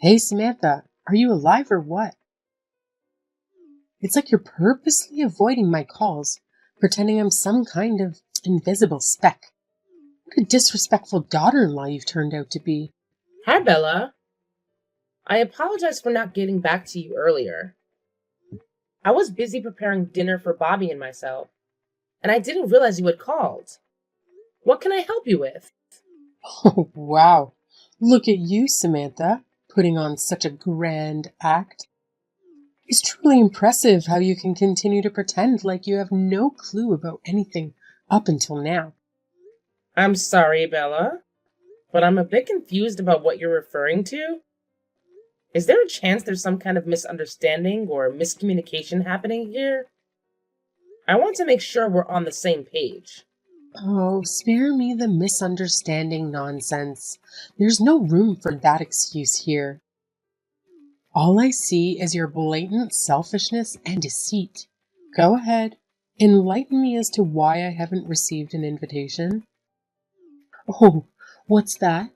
Hey Samantha, are you alive or what? It's like you're purposely avoiding my calls, pretending I'm some kind of invisible speck. What a disrespectful daughter in law you've turned out to be. Hi, Bella. I apologize for not getting back to you earlier. I was busy preparing dinner for Bobby and myself, and I didn't realize you had called. What can I help you with? Oh, wow. Look at you, Samantha, putting on such a grand act. It's truly impressive how you can continue to pretend like you have no clue about anything up until now. I'm sorry, Bella, but I'm a bit confused about what you're referring to. Is there a chance there's some kind of misunderstanding or miscommunication happening here? I want to make sure we're on the same page. Oh, spare me the misunderstanding nonsense. There's no room for that excuse here. All I see is your blatant selfishness and deceit. Go ahead. Enlighten me as to why I haven't received an invitation. Oh, what's that?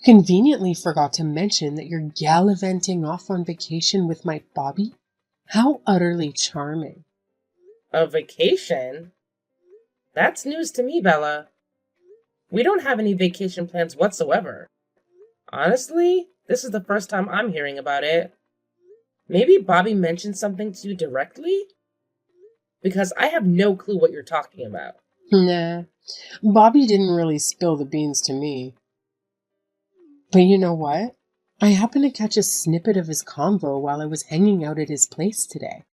Conveniently forgot to mention that you're gallivanting off on vacation with my Bobby? How utterly charming. A vacation? That's news to me, Bella. We don't have any vacation plans whatsoever. Honestly, this is the first time I'm hearing about it. Maybe Bobby mentioned something to you directly? Because I have no clue what you're talking about. Nah, Bobby didn't really spill the beans to me. But you know what? I happened to catch a snippet of his convo while I was hanging out at his place today.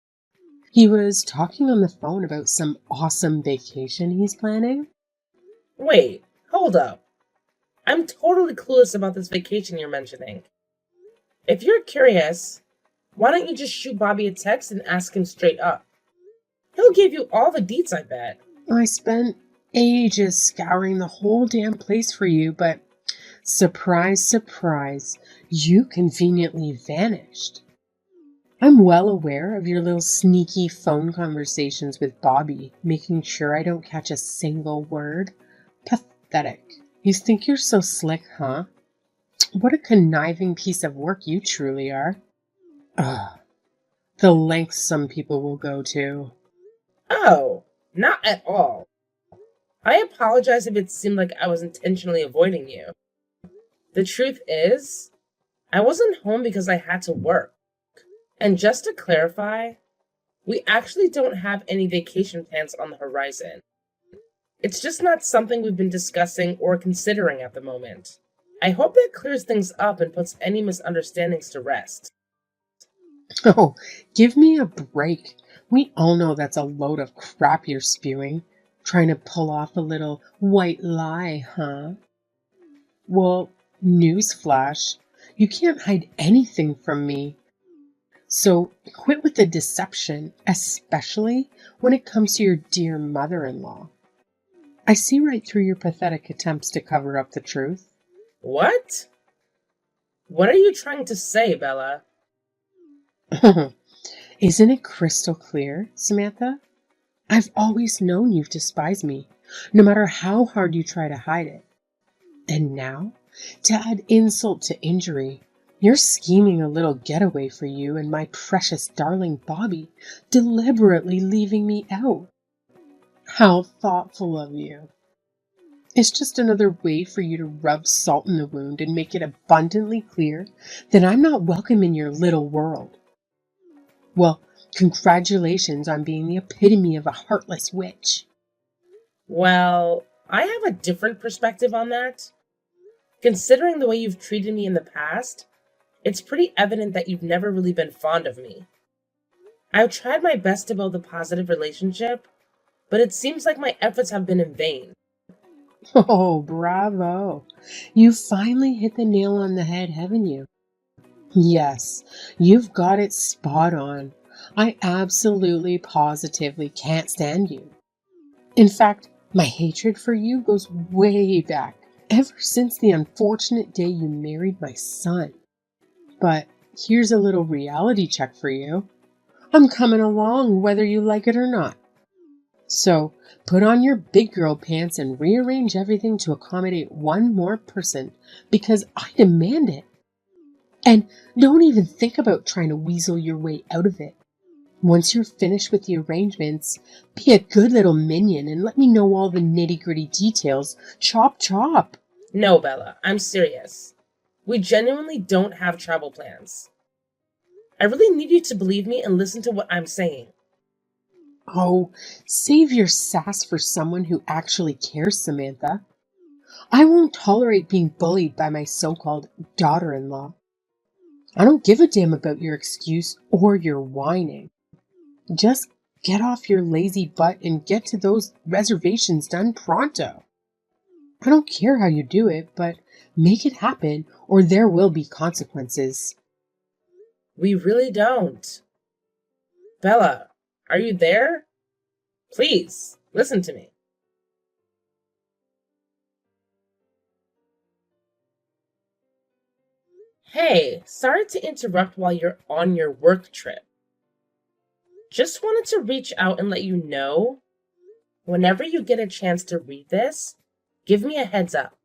He was talking on the phone about some awesome vacation he's planning. Wait, hold up. I'm totally clueless about this vacation you're mentioning. If you're curious, why don't you just shoot Bobby a text and ask him straight up? He'll give you all the deets, I bet. I spent ages scouring the whole damn place for you, but surprise, surprise, you conveniently vanished. I'm well aware of your little sneaky phone conversations with Bobby, making sure I don't catch a single word. Pathetic. You think you're so slick, huh? What a conniving piece of work you truly are. Ugh, the lengths some people will go to. Oh, not at all. I apologize if it seemed like I was intentionally avoiding you. The truth is, I wasn't home because I had to work. And just to clarify, we actually don't have any vacation plans on the horizon. It's just not something we've been discussing or considering at the moment. I hope that clears things up and puts any misunderstandings to rest. Oh, give me a break. We all know that's a load of crap you're spewing. Trying to pull off a little white lie, huh? Well, newsflash. You can't hide anything from me. So quit with the deception, especially when it comes to your dear mother-in-law. I see right through your pathetic attempts to cover up the truth. What? What are you trying to say, Bella? Isn't it crystal clear, Samantha? I've always known you despise me, no matter how hard you try to hide it. And now, to add insult to injury, you're scheming a little getaway for you and my precious darling Bobby, deliberately leaving me out. How thoughtful of you. It's just another way for you to rub salt in the wound and make it abundantly clear that I'm not welcome in your little world. Well, congratulations on being the epitome of a heartless witch. Well, I have a different perspective on that. Considering the way you've treated me in the past, it's pretty evident that you've never really been fond of me. I've tried my best to build a positive relationship, but it seems like my efforts have been in vain. Oh, bravo. You finally hit the nail on the head, haven't you? Yes, you've got it spot on. I absolutely positively can't stand you. In fact, my hatred for you goes way back, ever since the unfortunate day you married my son. But here's a little reality check for you. I'm coming along whether you like it or not. So put on your big girl pants and rearrange everything to accommodate one more person because I demand it. And don't even think about trying to weasel your way out of it. Once you're finished with the arrangements, be a good little minion and let me know all the nitty-gritty details. Chop chop. No, Bella, I'm serious. We genuinely don't have travel plans. I really need you to believe me and listen to what I'm saying. Oh, save your sass for someone who actually cares, Samantha. I won't tolerate being bullied by my so-called daughter-in-law. I don't give a damn about your excuse or your whining. Just get off your lazy butt and get to those reservations done pronto. I don't care how you do it, but make it happen or there will be consequences. We really don't. Bella, are you there? Please, listen to me. Hey, sorry to interrupt while you're on your work trip. Just wanted to reach out and let you know, whenever you get a chance to read this, give me a heads up.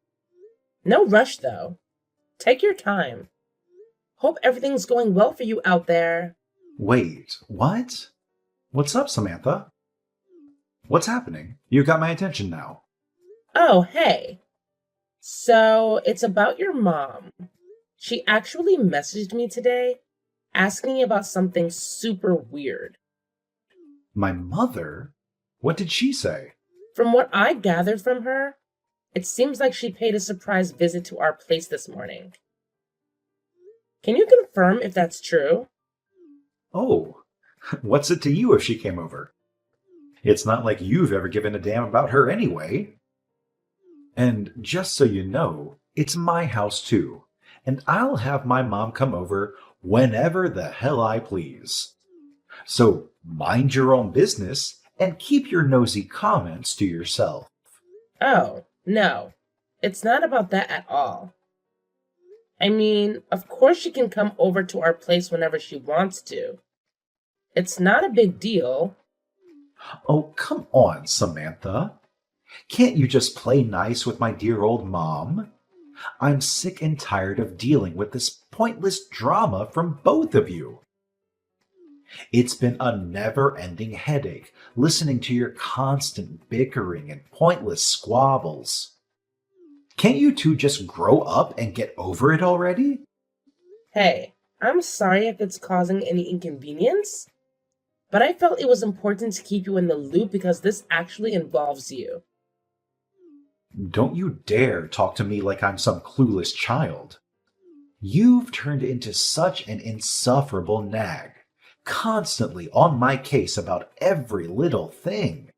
No rush though. Take your time. Hope everything's going well for you out there. Wait, what? What's up, Samantha? What's happening? You got my attention now. Oh, hey. So, it's about your mom. She actually messaged me today, asking about something super weird. My mother? What did she say? From what I gathered from her, it seems like she paid a surprise visit to our place this morning. Can you confirm if that's true? Oh, what's it to you if she came over? It's not like you've ever given a damn about her anyway. And just so you know, it's my house too, and I'll have my mom come over whenever the hell I please. So mind your own business and keep your nosy comments to yourself. Oh, no. It's not about that at all. I mean, of course she can come over to our place whenever she wants to. It's not a big deal. Oh, come on, Samantha. Can't you just play nice with my dear old mom? I'm sick and tired of dealing with this pointless drama from both of you. It's been a never-ending headache listening to your constant bickering and pointless squabbles. Can't you two just grow up and get over it already? Hey, I'm sorry if it's causing any inconvenience, but I felt it was important to keep you in the loop because this actually involves you. Don't you dare talk to me like I'm some clueless child. You've turned into such an insufferable nag, constantly on my case about every little thing.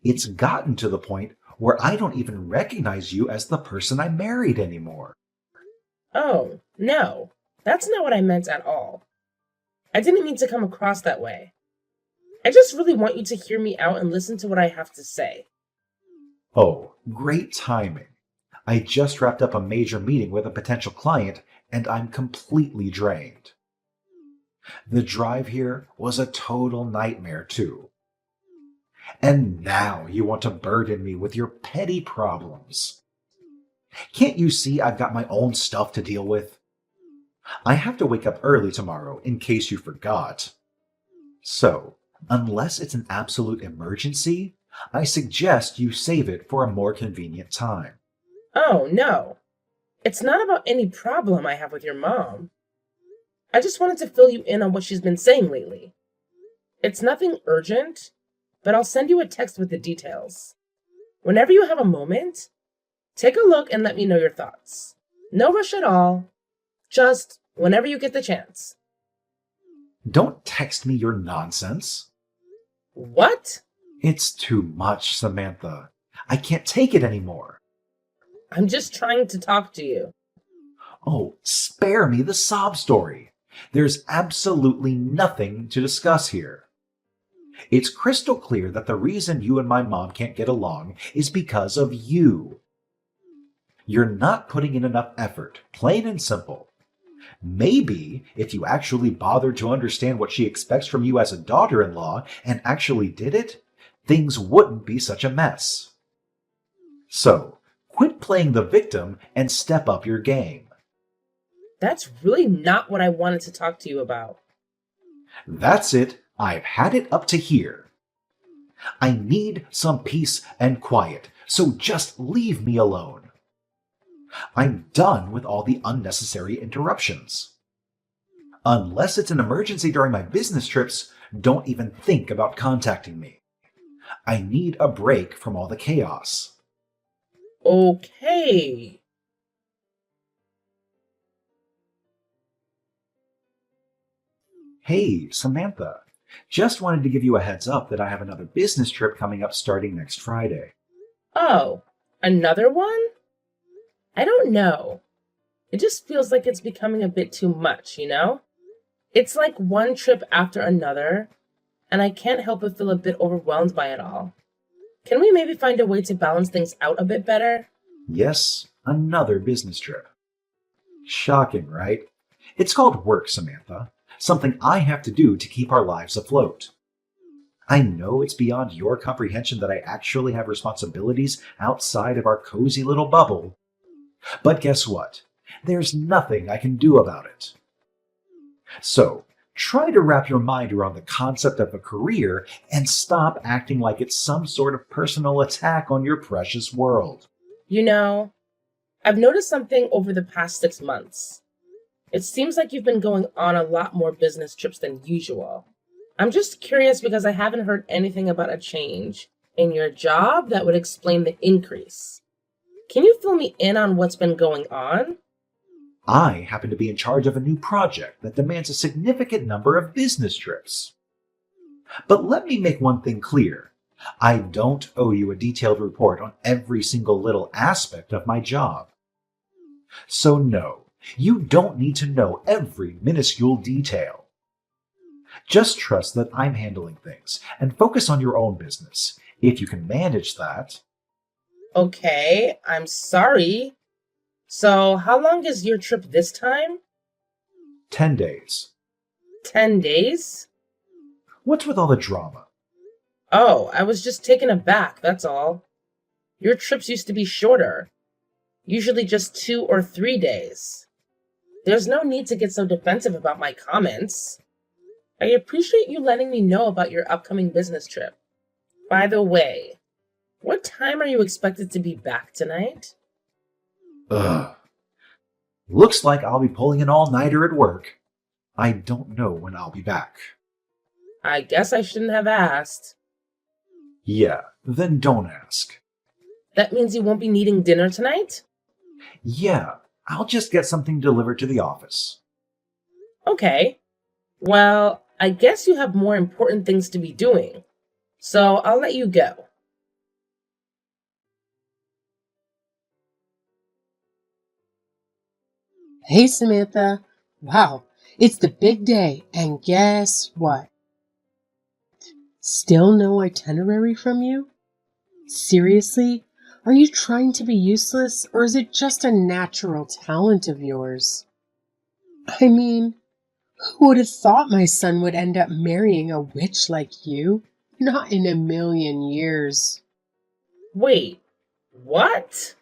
It's gotten to the point where I don't even recognize you as the person I married anymore. Oh, no, that's not what I meant at all. I didn't mean to come across that way. I just really want you to hear me out and listen to what I have to say. Oh, great timing. I just wrapped up a major meeting with a potential client and I'm completely drained. The drive here was a total nightmare, too. And now you want to burden me with your petty problems. Can't you see I've got my own stuff to deal with? I have to wake up early tomorrow in case you forgot. So, unless it's an absolute emergency, I suggest you save it for a more convenient time. Oh, no. It's not about any problem I have with your mom. I just wanted to fill you in on what she's been saying lately. It's nothing urgent, but I'll send you a text with the details. Whenever you have a moment, take a look and let me know your thoughts. No rush at all. Just whenever you get the chance. Don't text me your nonsense. What? It's too much, Samantha. I can't take it anymore. I'm just trying to talk to you. Oh, spare me the sob story. There's absolutely nothing to discuss here. It's crystal clear that the reason you and my mom can't get along is because of you. You're not putting in enough effort, plain and simple. Maybe if you actually bothered to understand what she expects from you as a daughter-in-law and actually did it, things wouldn't be such a mess. So, quit playing the victim and step up your game. That's really not what I wanted to talk to you about. That's it. I've had it up to here. I need some peace and quiet, so just leave me alone. I'm done with all the unnecessary interruptions. Unless it's an emergency during my business trips, don't even think about contacting me. I need a break from all the chaos. Okay. Hey, Samantha. Just wanted to give you a heads up that I have another business trip coming up starting next Friday. Oh, another one? I don't know. It just feels like it's becoming a bit too much, you know? It's like one trip after another, and I can't help but feel a bit overwhelmed by it all. Can we maybe find a way to balance things out a bit better? Yes, another business trip. Shocking, right? It's called work, Samantha. Something I have to do to keep our lives afloat. I know it's beyond your comprehension that I actually have responsibilities outside of our cozy little bubble. But guess what? There's nothing I can do about it. So, try to wrap your mind around the concept of a career and stop acting like it's some sort of personal attack on your precious world. You know, I've noticed something over the past 6 months. It seems like you've been going on a lot more business trips than usual. I'm just curious because I haven't heard anything about a change in your job that would explain the increase. Can you fill me in on what's been going on? I happen to be in charge of a new project that demands a significant number of business trips. But let me make one thing clear. I don't owe you a detailed report on every single little aspect of my job. So no, you don't need to know every minuscule detail. Just trust that I'm handling things and focus on your own business. If you can manage that. Okay, I'm sorry. So, how long is your trip this time? 10 days. 10 days? What's with all the drama? Oh, I was just taken aback, that's all. Your trips used to be shorter, usually just 2 or 3 days. There's no need to get so defensive about my comments. I appreciate you letting me know about your upcoming business trip. By the way, what time are you expected to be back tonight? Ugh. Looks like I'll be pulling an all-nighter at work. I don't know when I'll be back. I guess I shouldn't have asked. Yeah, then don't ask. That means you won't be needing dinner tonight? Yeah, I'll just get something delivered to the office. Okay. Well, I guess you have more important things to be doing, so I'll let you go. Hey, Samantha. Wow, it's the big day, and guess what? Still no itinerary from you? Seriously? Are you trying to be useless, or is it just a natural talent of yours? I mean, who would have thought my son would end up marrying a witch like you? Not in a million years. Wait, what?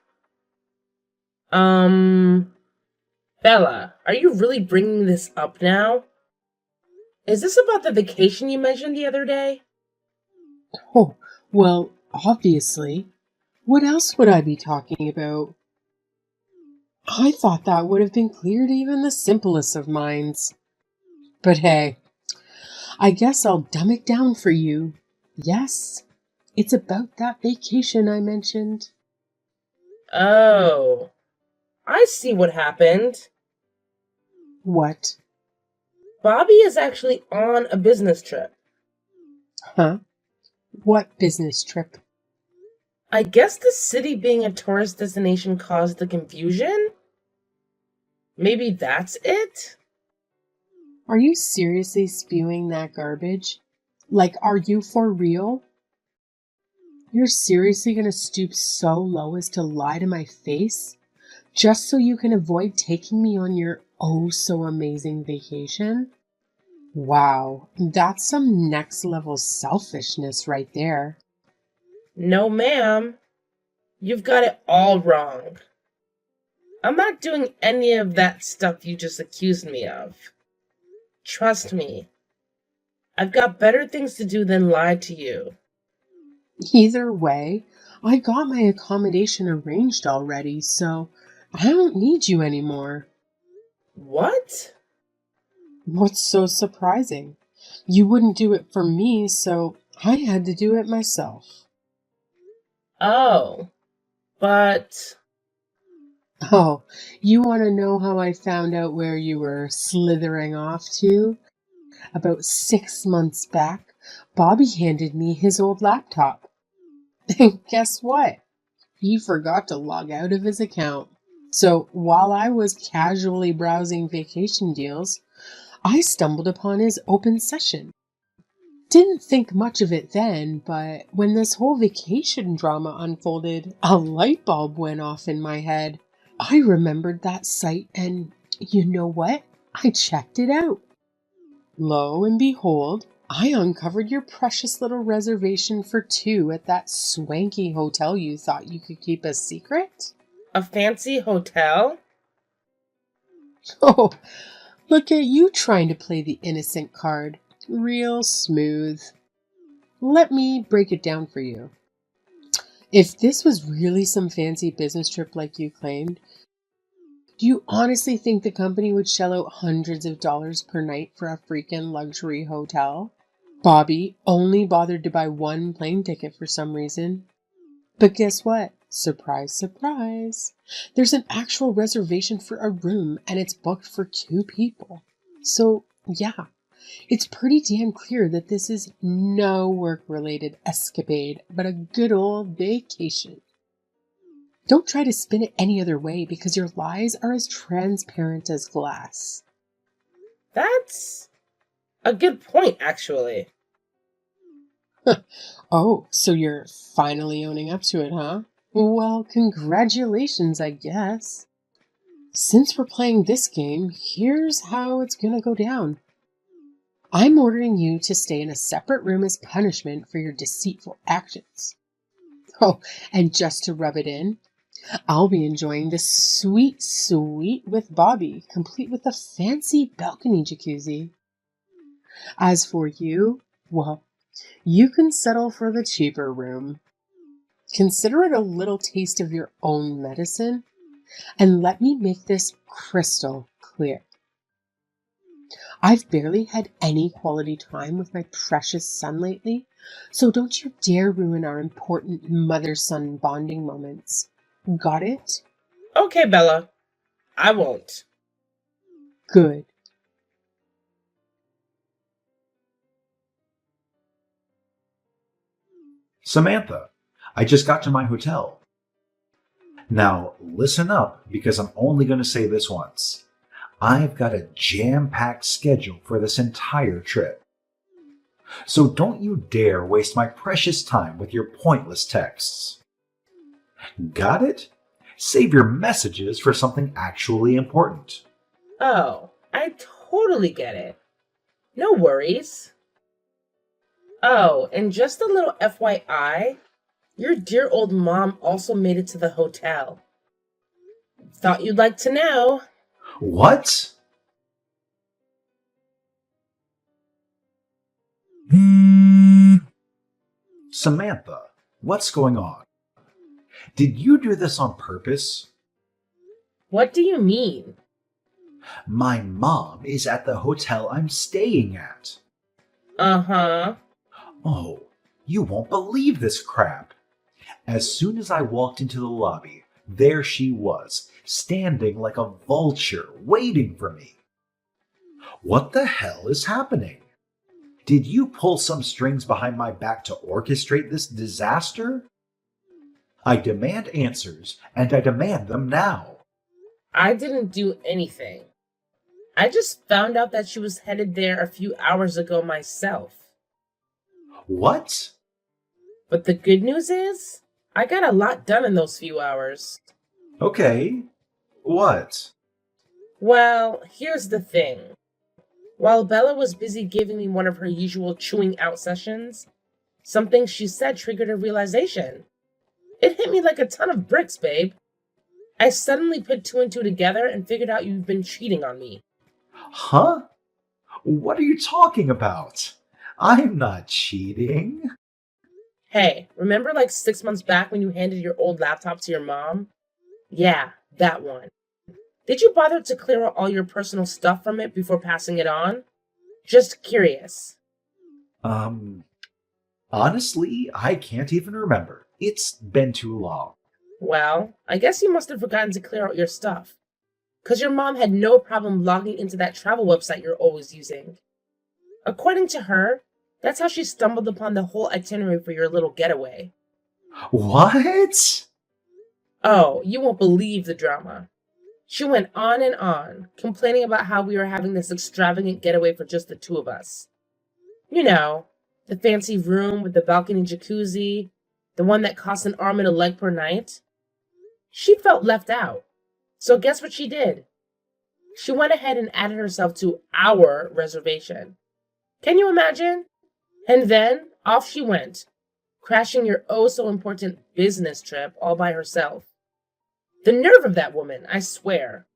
Bella, are you really bringing this up now? Is this about the vacation you mentioned the other day? Oh, well, obviously. What else would I be talking about? I thought that would have been clear to even the simplest of minds. But hey, I guess I'll dumb it down for you. Yes, it's about that vacation I mentioned. Oh, I see what happened. What? Bobby is actually on a business trip. Huh? What business trip? I guess the city being a tourist destination caused the confusion? Maybe that's it? Are you seriously spewing that garbage? Like, are you for real? You're seriously gonna stoop so low as to lie to my face? Just so you can avoid taking me on your oh so amazing vacation? Wow, that's some next level selfishness right there. No, ma'am. You've got it all wrong. I'm not doing any of that stuff you just accused me of. Trust me, I've got better things to do than lie to you. Either way, I got my accommodation arranged already, so I don't need you anymore. What? What's so surprising? You wouldn't do it for me, so I had to do it myself. Oh, but... Oh, you want to know how I found out where you were slithering off to? About 6 months back, Bobby handed me his old laptop. And guess what? He forgot to log out of his account. So while I was casually browsing vacation deals, I stumbled upon his open session. Didn't think much of it then, but when this whole vacation drama unfolded, a light bulb went off in my head. I remembered that site and you know what? I checked it out. Lo and behold, I uncovered your precious little reservation for 2 at that swanky hotel you thought you could keep a secret. A fancy hotel? Oh, look at you trying to play the innocent card. Real smooth. Let me break it down for you. If this was really some fancy business trip like you claimed, do you honestly think the company would shell out hundreds of dollars per night for a freaking luxury hotel? Bobby only bothered to buy 1 plane ticket for some reason. But guess what? Surprise, surprise. There's an actual reservation for a room and it's booked for 2 people. So, yeah, it's pretty damn clear that this is no work-related escapade, but a good old vacation. Don't try to spin it any other way because your lies are as transparent as glass. That's a good point, actually. Oh, so you're finally owning up to it, huh? Well, congratulations, I guess. Since we're playing this game, here's how it's gonna go down. I'm ordering you to stay in a separate room as punishment for your deceitful actions. Oh, and just to rub it in, I'll be enjoying the sweet suite with Bobby, complete with a fancy balcony jacuzzi. As for you, well, you can settle for the cheaper room. Consider it a little taste of your own medicine, and let me make this crystal clear. I've barely had any quality time with my precious son lately, so don't you dare ruin our important mother-son bonding moments. Got it? Okay, Bella. I won't. Good. Samantha, I just got to my hotel. Now, listen up because I'm only going to say this once. I've got a jam-packed schedule for this entire trip. So don't you dare waste my precious time with your pointless texts. Got it? Save your messages for something actually important. Oh, I totally get it. No worries. Oh, and just a little FYI, your dear old mom also made it to the hotel. Thought you'd like to know. What? Samantha, what's going on? Did you do this on purpose? What do you mean? My mom is at the hotel I'm staying at. Uh-huh. Oh, you won't believe this crap. As soon as I walked into the lobby, there she was, standing like a vulture, waiting for me. What the hell is happening? Did you pull some strings behind my back to orchestrate this disaster? I demand answers, and I demand them now. I didn't do anything. I just found out that she was headed there a few hours ago myself. What? But the good news is, I got a lot done in those few hours. Okay. What? Well, here's the thing. While Bella was busy giving me one of her usual chewing out sessions, something she said triggered a realization. It hit me like a ton of bricks, babe. I suddenly put two and two together and figured out you've been cheating on me. Huh? What are you talking about? I'm not cheating. Hey, remember like 6 months back when you handed your old laptop to your mom? Yeah, that one. Did you bother to clear out all your personal stuff from it before passing it on? Just curious. Um, Honestly, I can't even remember. It's been too long. Well, I guess you must have forgotten to clear out your stuff. 'Cause your mom had no problem logging into that travel website you're always using. According to her, that's how she stumbled upon the whole itinerary for your little getaway. What? Oh, you won't believe the drama. She went on and on, complaining about how we were having this extravagant getaway for just the two of us. You know, the fancy room with the balcony jacuzzi, the one that cost an arm and a leg per night. She felt left out. So guess what she did? She went ahead and added herself to our reservation. Can you imagine? And then off she went, crashing your oh so important business trip all by herself. The nerve of that woman, I swear.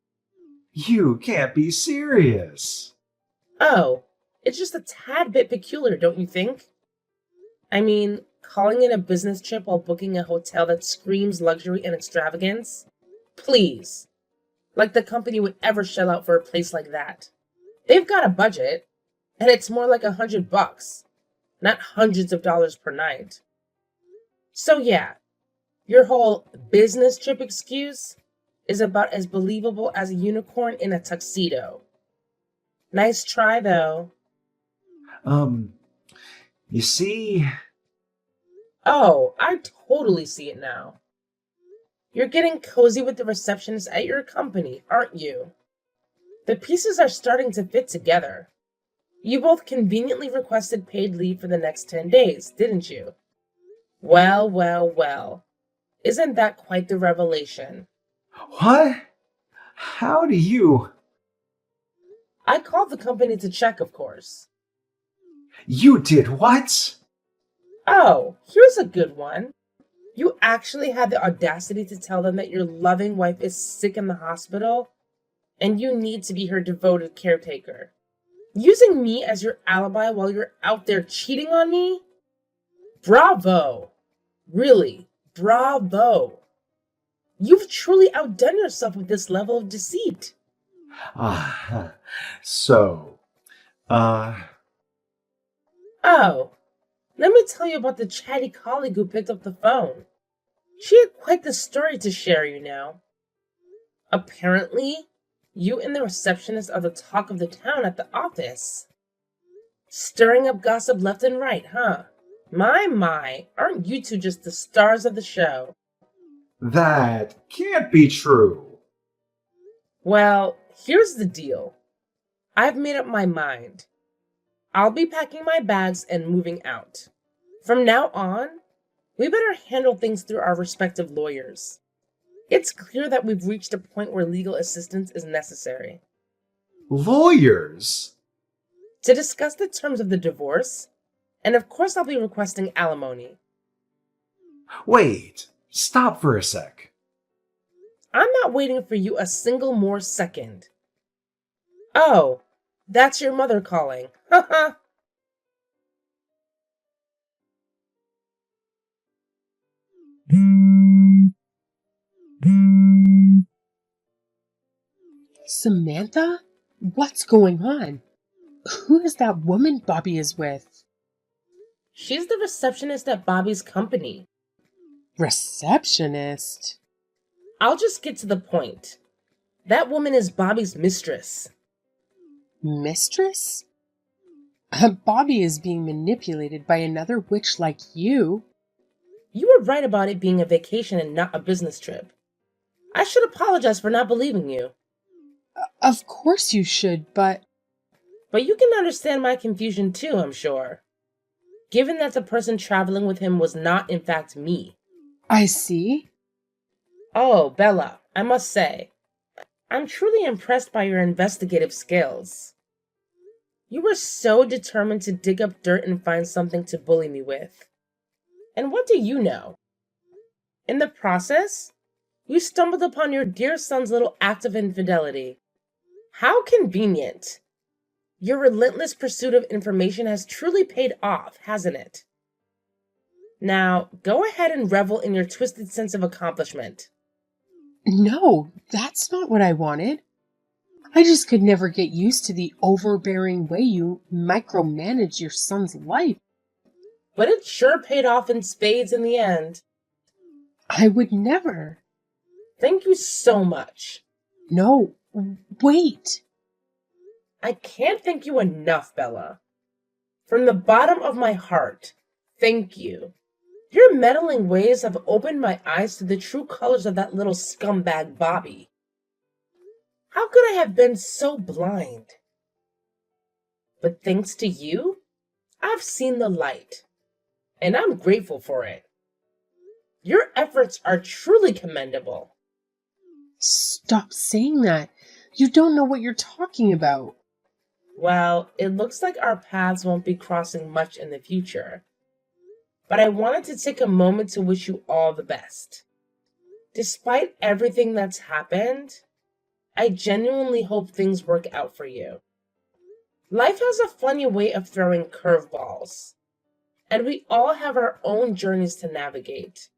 You can't be serious. Oh, it's just a tad bit peculiar, don't you think? I mean, calling it a business trip while booking a hotel that screams luxury and extravagance? Please. Like the company would ever shell out for a place like that. They've got a budget, and it's more like $100, not hundreds of dollars per night. So yeah, your whole business trip excuse is about as believable as a unicorn in a tuxedo. Nice try, though. Um, you see, Oh, I totally see it now. You're getting cozy with the receptionist at your company, aren't you? The pieces are starting to fit together. You both conveniently requested paid leave for the next 10 days, didn't you? Well, well, well. Isn't that quite the revelation? what? How do you? I called the company to check, of course. You did what? Oh, here's a good one. You actually had the audacity to tell them that your loving wife is sick in the hospital and you need to be her devoted caretaker. Using me as your alibi while you're out there cheating on me? Bravo! Really, bravo! You've truly outdone yourself with this level of deceit. Ah, so, uh, Oh, let me tell you about the chatty colleague who picked up the phone. She had quite the story to share, you know. Apparently, you and the receptionist are the talk of the town at the office. Stirring up gossip left and right, huh? My, aren't you two just the stars of the show? that can't be true. Well, here's the deal. I've made up my mind. I'll be packing my bags and moving out. From now on, we better handle things through our respective lawyers. It's clear that we've reached a point where legal assistance is necessary. Lawyers? To discuss the terms of the divorce, and of course I'll be requesting alimony. Wait, stop for a sec. I'm not waiting for you a single more second. Oh, that's your mother calling. Haha. Samantha? What's going on? Who is that woman Bobby is with? She's the receptionist at Bobby's company. Receptionist? I'll just get to the point. That woman is Bobby's mistress. Mistress? Bobby is being manipulated by another witch like you. You were right about it being a vacation and not a business trip. I should apologize for not believing you. Of course you should, but But you can understand my confusion too, I'm sure. Given that the person traveling with him was not in fact me. I see. Oh, Bella, I must say, I'm truly impressed by your investigative skills. You were so determined to dig up dirt and find something to bully me with. And what do you know? In the process, You stumbled upon your dear son's little act of infidelity. How convenient. Your relentless pursuit of information has truly paid off, hasn't it? Now, go ahead and revel in your twisted sense of accomplishment. No, that's not what I wanted. I just could never get used to the overbearing way you micromanage your son's life. But it sure paid off in spades in the end. I would never. Thank you so much. No, wait. I can't thank you enough, Bella. From the bottom of my heart, thank you. Your meddling ways have opened my eyes to the true colors of that little scumbag Bobby. How could I have been so blind? But thanks to you, I've seen the light, and I'm grateful for it. Your efforts are truly commendable. Stop saying that. You don't know what you're talking about. Well, it looks like our paths won't be crossing much in the future. But I wanted to take a moment to wish you all the best. Despite everything that's happened, I genuinely hope things work out for you. Life has a funny way of throwing curveballs, and we all have our own journeys to navigate.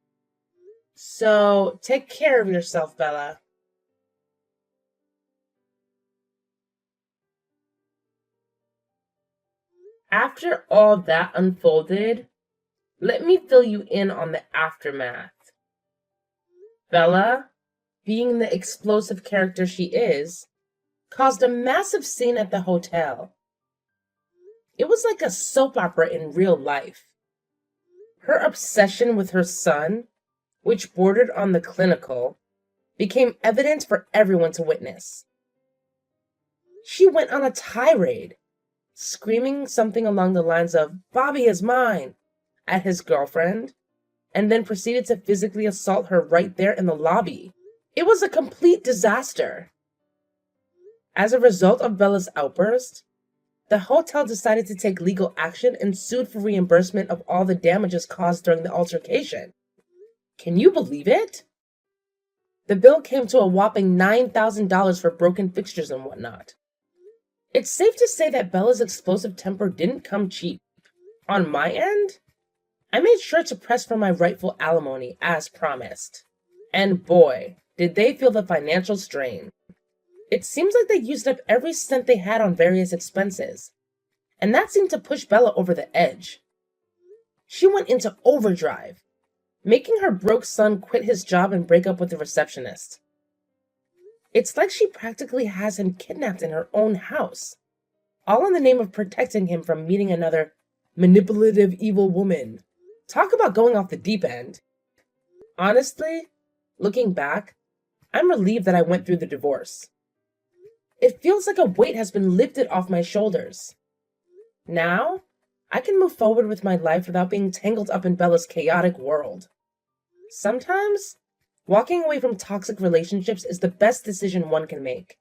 So, take care of yourself, Bella. After all that unfolded, let me fill you in on the aftermath. Bella, being the explosive character she is, caused a massive scene at the hotel. It was like a soap opera in real life. Her obsession with her son, which bordered on the clinical, became evident for everyone to witness. She went on a tirade, screaming something along the lines of, "Bobby is mine," at his girlfriend, and then proceeded to physically assault her right there in the lobby. It was a complete disaster. As a result of Bella's outburst, the hotel decided to take legal action and sued for reimbursement of all the damages caused during the altercation. Can you believe it? The bill came to a whopping $9,000 for broken fixtures and whatnot. It's safe to say that Bella's explosive temper didn't come cheap. On my end, I made sure to press for my rightful alimony as promised. And boy, did they feel the financial strain. It seems like they used up every cent they had on various expenses, and that seemed to push Bella over the edge. She went into overdrive, making her broke son quit his job and break up with the receptionist. It's like she practically has him kidnapped in her own house, all in the name of protecting him from meeting another manipulative evil woman. Talk about going off the deep end. Honestly, looking back, I'm relieved that I went through the divorce. It feels like a weight has been lifted off my shoulders. Now, I can move forward with my life without being tangled up in Bella's chaotic world. Sometimes, walking away from toxic relationships is the best decision one can make.